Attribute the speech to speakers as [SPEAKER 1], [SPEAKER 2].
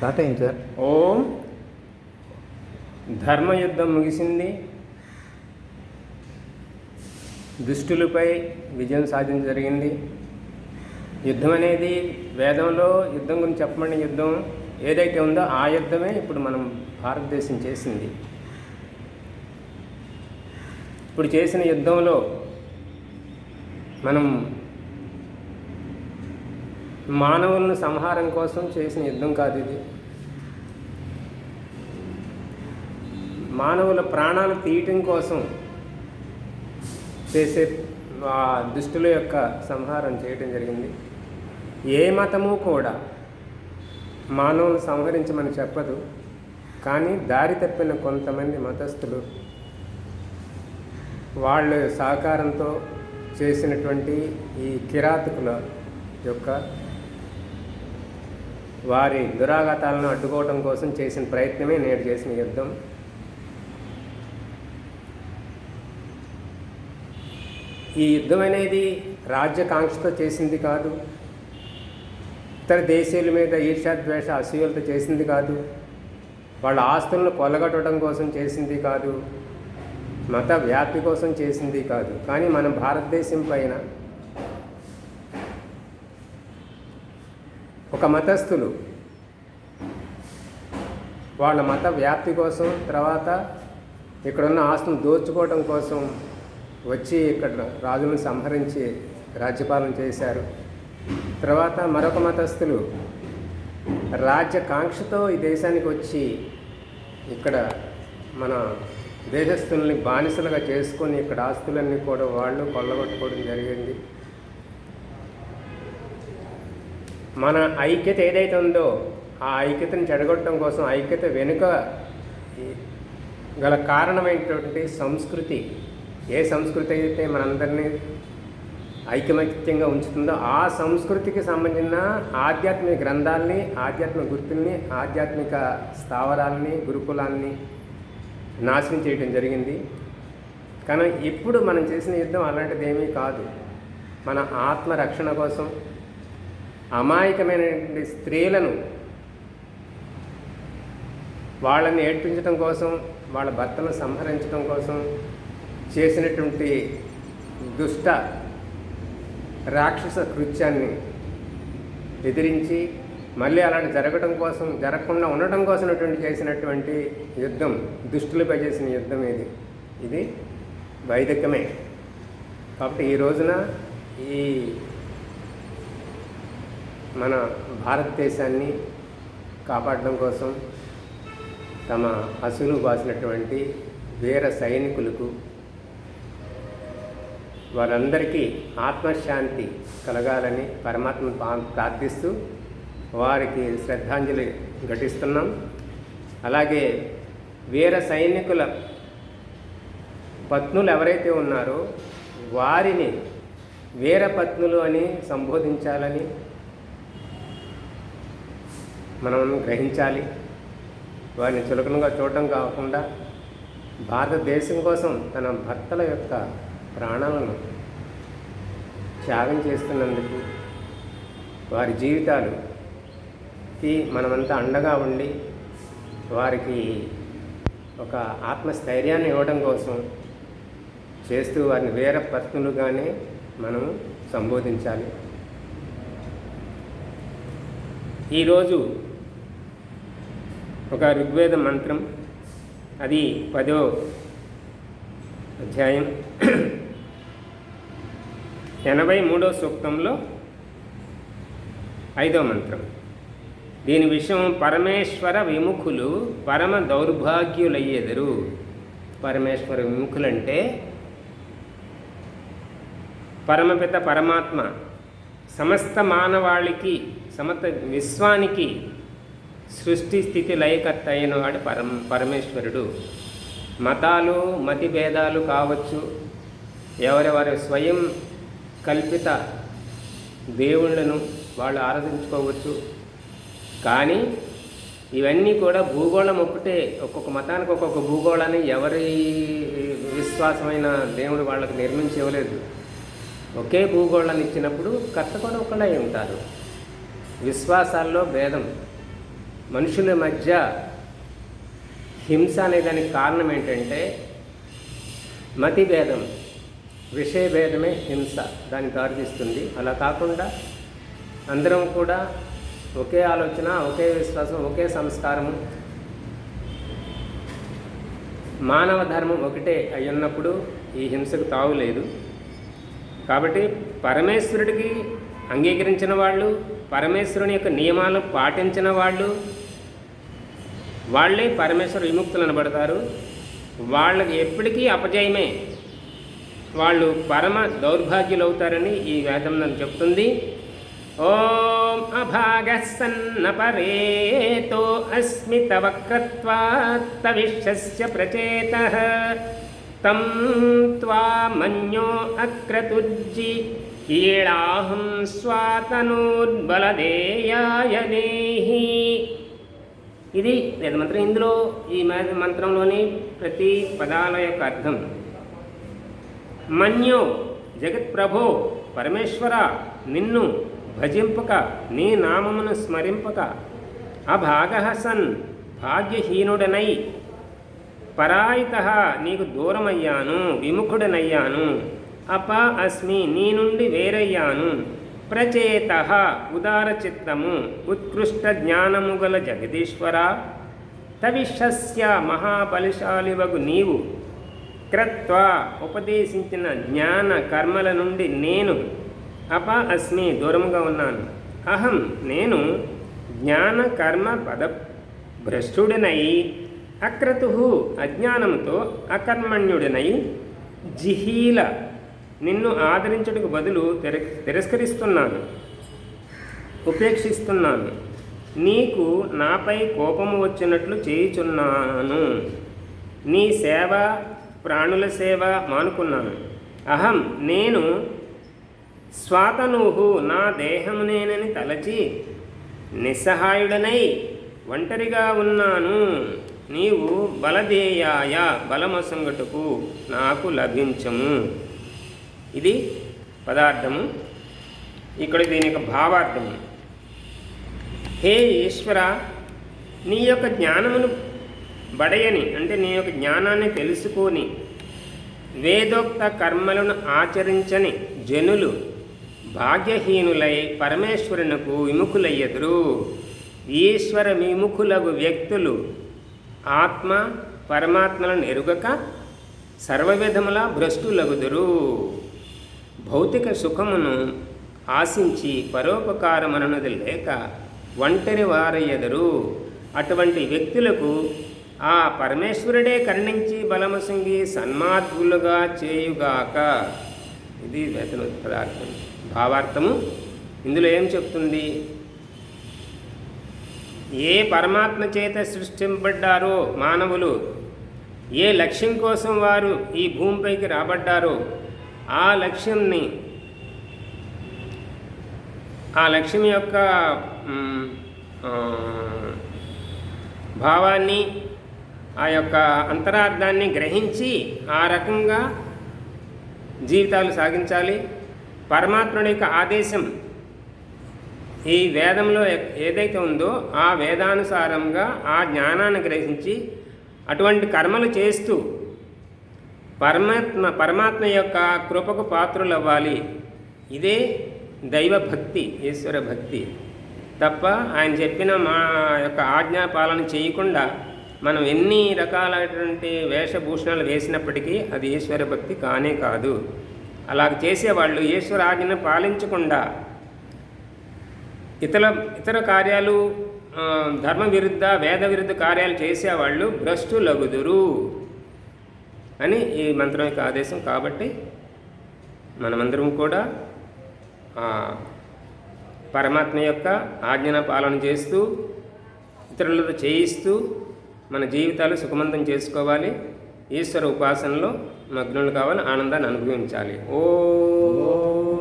[SPEAKER 1] Start అయింది sir.
[SPEAKER 2] ఓం. ధర్మయుద్ధం ముగిసింది. దుష్టులపై విజయం సాధించడం జరిగింది. యుద్ధం అనేది వేదంలో యుద్ధం గురించి చెప్పమని యుద్ధం ఏదైతే ఉందో ఆ యుద్ధమే ఇప్పుడు మనం భారతదేశం చేసింది. ఇప్పుడు చేసిన యుద్ధంలో మనం మానవులను సంహారం కోసం చేసిన యుద్ధం కాదు ఇది. మానవుల ప్రాణాలు తీయటం కోసం చేసే దుష్టుల యొక్క సంహారం చేయటం జరిగింది. ఏ మతము కూడా మానవులను సంహరించమని చెప్పదు. కానీ దారి తప్పిన కొంతమంది మతస్థులు వాళ్ళ సహకారంతో చేసినటువంటి ఈ కిరాతకుల యొక్క వారి దురాఘాతాలను అడ్డుకోవడం కోసం చేసిన ప్రయత్నమే నేడు చేసిన యుద్ధం. ఈ యుద్ధం అనేది రాజ్యకాంక్షతో చేసింది కాదు. ఇతర దేశాల మీద ఈర్ష్యాద్వేష అసూయలతో చేసింది కాదు. వాళ్ళ ఆస్తులను కొల్లగొట్టడం కోసం చేసింది కాదు. మత వ్యాప్తి కోసం చేసింది కాదు. కానీ మన భారతదేశం పైన ఒక మతస్థులు వాళ్ళ మత వ్యాప్తి కోసం, తర్వాత ఇక్కడున్న ఆస్తులను దోచుకోవడం కోసం వచ్చి ఇక్కడ రాజులను సంహరించి రాజ్యపాలన చేశారు. తర్వాత మరొక మతస్థులు రాజ్యకాంక్షతో ఈ దేశానికి వచ్చి ఇక్కడ మన దేశస్థుల్ని బానిసలుగా చేసుకొని ఇక్కడ ఆస్తులన్నీ కూడా వాళ్ళు కొల్లగొట్టుకోవడం జరిగింది. మన ఐక్యత ఏదైతే ఉందో ఆ ఐక్యతను చెడగొట్టడం కోసం, ఐక్యత వెనుక గల కారణమైనటువంటి సంస్కృతి, ఏ సంస్కృతి అయితే మనందరినీ ఐకమత్యంగా ఉంచుతుందో ఆ సంస్కృతికి సంబంధించిన ఆధ్యాత్మిక గ్రంథాలని, ఆధ్యాత్మిక గుర్తుల్ని, ఆధ్యాత్మిక స్థావరాలని, గురుకులాన్ని నాశనం చేయడం జరిగింది. కానీ ఇప్పుడు మనం చేసిన యుద్ధం అలాంటిది ఏమీ కాదు. మన ఆత్మరక్షణ కోసం, అమాయకమైనటువంటి స్త్రీలను వాళ్ళని ఏడ్పించడం కోసం, వాళ్ళ భర్తలను సంహరించడం కోసం చేసినటువంటి దుష్ట రాక్షస కృత్యాన్ని ఎదిరించి మళ్ళీ అలాంటి జరగకుండా ఉండటం కోసం చేసినటువంటి యుద్ధం, దుష్టులపై చేసిన యుద్ధం ఇది వైదికమే. కాబట్టి ఈ రోజున ఈ మన భారతదేశాన్ని కాపాడడం కోసం తమ అసులు బాసినటువంటి వీర సైనికులకు, వారందరికీ ఆత్మశాంతి కలగాలని పరమాత్మను ప్రార్థిస్తూ వారికి శ్రద్ధాంజలి ఘటిస్తున్నాం. అలాగే వీర సైనికుల పత్నులు ఎవరైతే ఉన్నారో వారిని వీరపత్నులు అని సంబోధించాలని మనం గ్రహించాలి. వారిని చులకనగా చూడటం కాకుండా భారతదేశం కోసం తన భర్తల యొక్క ప్రాణాలను త్యాగం చేస్తున్నందుకు వారి జీవితాలుకి మనమంతా అండగా ఉండి వారికి ఒక ఆత్మస్థైర్యాన్ని ఇవ్వడం కోసం చేస్తూ వారిని వీర పత్నులుగానే మనం సంబోధించాలి. ఈరోజు ఒక ఋగ్వేద మంత్రం, అది 10వ అధ్యాయం 83వ సూక్తంలో 5వ మంత్రం. దీని విషయం పరమేశ్వర విముఖులు పరమ దౌర్భాగ్యులయ్యేదరు. పరమేశ్వర విముఖులంటే పరమపిత పరమాత్మ సమస్త మానవాళికి, సమస్త విశ్వానికి సృష్టి స్థితి లయకర్త అయిన వాడు పరమేశ్వరుడు. మతాలు, మతి భేదాలు కావచ్చు, ఎవరెవరి స్వయం కల్పిత దేవుళ్ళను వాళ్ళు ఆరాధించుకోవచ్చు. కానీ ఇవన్నీ కూడా భూగోళం ఒకటే, ఒక్కొక్క మతానికి ఒక్కొక్క భూగోళాన్ని ఎవరి విశ్వాసమైన దేవుడు వాళ్ళకి నిర్మించి ఇవ్వలేదు. ఒకే భూగోళాన్ని ఇచ్చినప్పుడు కర్త కూడా ఒకళ్ళై ఉంటారు. విశ్వాసాల్లో భేదం మనుషుల మధ్య హింస అనేదానికి కారణం ఏంటంటే మతిభేదం, విషయభేదమే హింస దానికి దారితీస్తుంది. అలా కాకుండా అందరం కూడా ఒకే ఆలోచన, ఒకే విశ్వాసం, ఒకే సంస్కారము, మానవ ధర్మం ఒకటే అయ్యున్నప్పుడు ఈ హింసకు తావులేదు. కాబట్టి పరమేశ్వరుడికి అంగీకరించిన వాళ్ళు, పరమేశ్వరుని యొక్క నియమాలను పాటించిన వాళ్ళే పరమేశ్వర విముక్తులు అనబడతారు. వాళ్ళకి ఎప్పటికీ అపజయమే, వాళ్ళు పరమ దౌర్భాగ్యులు అవుతారని ఈ వేదం నన్ను చెప్తుంది. ఓం అభాగస్సన్న పరేతో అస్మిత వక్రత్వాత్ విశ్వస్య ప్రచేతః తం త్వామన్యో అక్రతుజ్జి ఈళాహం స్వాతనోర్బలదేయాయనేహి. ఇది వేదమంత్రం. ఇందులో ఈ మంత్రంలోని ప్రతి పదాల యొక్క అర్థం. మన్యో జగత్ప్రభో పరమేశ్వర, నిన్ను భజింపక, నీ నామమును స్మరింపక, అభాగః సన్ భాగ్యహీనుడనై, పరాయితః నీకు దూరమయ్యాను, విముఖుడనయ్యాను, అప అస్మి నీ నుండి వేరయ్యాను, ప్రచేతః ఉదార చిత్తము, ఉత్కృష్ట జ్ఞానము గల జగదీశ్వర, తవిషస్య మహాబలిశాలివగు నీవు, క్రత్వా ఉపదేశించిన జ్ఞాన కర్మల నుండి నేను, అప అస్మి దూరముగా ఉన్నాను, అహం నేను జ్ఞాన కర్మ పద భ్రష్టుడినై, అక్రతు అజ్ఞానముతో అకర్మణ్యుడినై, జిహీల నిన్ను ఆదరించుటకు బదులు తిరస్కరిస్తున్నాను, ఉపేక్షిస్తున్నాను, నీకు నాపై కోపము వచ్చినట్లు చేయుచున్నాను, నీ సేవ ప్రాణుల సేవ మానుకున్నాను. అహం నేను స్వాతనూహు నా దేహము నేనని తలచి నిస్సహాయుడనై ఒంటరిగా ఉన్నాను, నీవు బలదేయాయ బలమొసంగటుకు నాకు లభించము. ఇది పదార్థము. ఇక్కడ దీని యొక్క భావార్థము. హే ఈశ్వర, నీ యొక్క జ్ఞానమును బడయని అంటే నీ యొక్క జ్ఞానాన్ని తెలుసుకొని వేదోక్త కర్మలను ఆచరించని జనులు భాగ్యహీనులై పరమేశ్వరునకు విముఖులయ్యదురు. ఈశ్వర విముఖులగు వ్యక్తులు ఆత్మ పరమాత్మలను ఎరుగక సర్వవిధముల భ్రష్టులగుదురు. భౌతిక సుఖమును ఆశించి పరోపకారమన్నది లేక ఒంటరి వారయ్యెదరు. అటువంటి వ్యక్తులకు ఆ పరమేశ్వరుడే కరుణించి బలమసంగి సన్మార్గులుగా చేయుగాక. ఇది వేతన పదార్థం భావార్థము. ఇందులో ఏం చెప్తుంది? ఏ పరమాత్మ చేత సృష్టింపబడ్డారో మానవులు, ఏ లక్ష్యం కోసం వారు ఈ భూమిపైకి రాబడ్డారో ఆ లక్ష్యం యొక్క భావాన్ని, ఆ యొక్క అంతరార్థాన్ని గ్రహించి ఆ రకంగా జీవితాలు సాగించాలి. పరమాత్ముడి యొక్క ఆదేశం ఈ వేదంలో ఏదైతే ఉందో ఆ వేదానుసారంగా ఆ జ్ఞానాన్ని గ్రహించి అటువంటి కర్మలు చేస్తూ పరమాత్మ యొక్క కృపకు పాత్రులు అవ్వాలి. ఇదే దైవభక్తి, ఈశ్వర భక్తి. తప్ప ఆయన చెప్పిన మా యొక్క ఆజ్ఞాపాలన చేయకుండా మనం ఎన్ని రకాలైనటువంటి వేషభూషణాలు వేసినప్పటికీ అది ఈశ్వర భక్తి కానే కాదు. అలా చేసేవాళ్ళు ఈశ్వర ఆజ్ఞను పాలించకుండా ఇతర కార్యాలు, ధర్మ విరుద్ధ వేద విరుద్ధ కార్యాలు చేసేవాళ్ళు భ్రష్టులగుదురు అని ఈ మంత్రం యొక్క ఆదేశం. కాబట్టి మనమందరం కూడా పరమాత్మ యొక్క ఆజ్ఞన పాలన చేస్తూ ఇతరులతో చేయిస్తూ మన జీవితాలు సుఖమంతం చేసుకోవాలి. ఈశ్వర ఉపాసనలో మగ్నులు కావాలి, ఆనందాన్ని అనుభవించాలి. ఓ